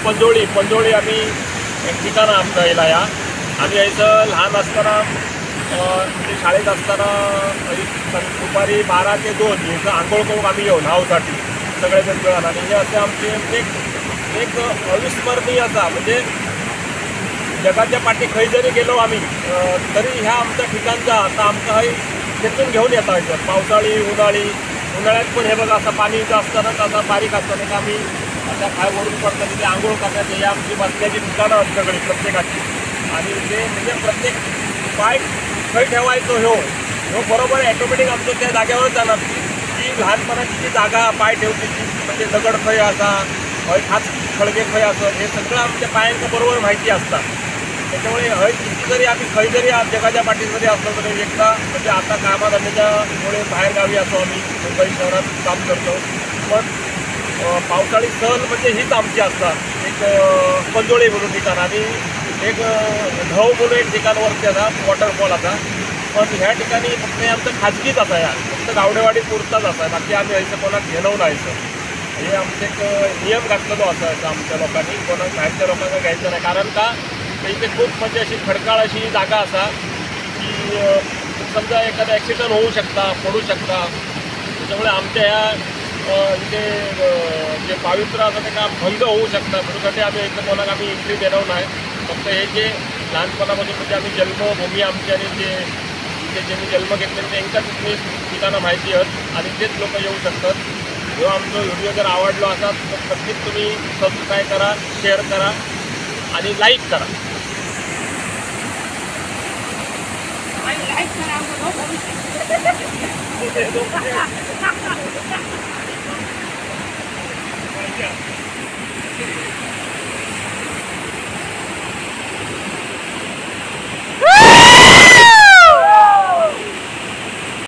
पंजोळी आम्ही एक ठिकाण आमचं येला या आम्ही यायचं लहान असताना म्हणजे शाळेत असताना दुपारी 12 ते 2 यायचं आंघोळ करून आम्ही येऊ नावसाठी सगळेजण मिळून आणि हे असे आमचे एक अविस्मरणीय असा म्हणजे जगाच्या पाठी खै जरी गेलो आम्ही तरी ह्या आमच्या ठिकाणचा आता आमचं हे खेचून घेऊन येता येतं पावसाळी उन्हाळ्यात पण हे बघा असं पाणी असतानाच असं बारीक असताना आम्ही आता काय वरून पडतं तिथे आंघोळ करण्याचे हे आमची बसण्याची ठिकाणं आहेत सगळी प्रत्येकाची आणि ते म्हणजे प्रत्येक पाय खै ठेवायचो ह्यो बरोबर ॲटोमॅटिक आमचं त्या जागेवर जाणार की लहानपणाची जी जागा पाय ठेवते ती म्हणजे दगड खै असा हय खास खळगे खै असं हे सगळं आमच्या पायांच्या बरोबर माहिती असतात त्याच्यामुळे हय किती जरी आम्ही खै जरी जगाच्या पाठीत जरी असलो तरी एकदा म्हणजे आता कामाधंद्याच्यामुळे बाहेरगावी असो आम्ही मुंबई शहरात काम करतो पण पावसाळी सहल म्हणजे हीच आमची असतात एक पंजोळी म्हणून ठिकाण आणि एक ढव म्हणून एक ठिकाणवरती आता वॉटरफॉल आता पण ह्या ठिकाणी फक्त आमचं खाजगीच असा या फक्त गावडेवाडी पुरताच असा आहे बाकी आम्ही यायचं कोणाला घेणं नाहीचं हे आमचं एक नियम घातलेलो असायचा आमच्या लोकांनी कोणा बाहेरच्या लोकांना घ्यायचं नाही कारण का इथे खूप म्हणजे अशी खडकाळ अशी जागा असा की समजा एखादा ॲक्सिडेंट होऊ शकता पडू शकता त्याच्यामुळे आमच्या ह्या इथे जे पावित्र्य असं ते का भंग होऊ शकतात म्हणूनसाठी आम्ही इथं कोणाला आम्ही एंट्री देणार नाही फक्त हे जे लहानपणापासून म्हणजे आम्ही जन्मभूमी आमची आणि जे इथे ज्यांनी जन्म घेतले त्यांच्याच ठिकाणं माहिती आहेत आणि तेच लोक येऊ शकतात जो आमचा व्हिडिओ जर आवडलो असाल तर नक्कीच तुम्ही सबस्क्राईब करा शेअर करा आणि लाईक करा लाईक करा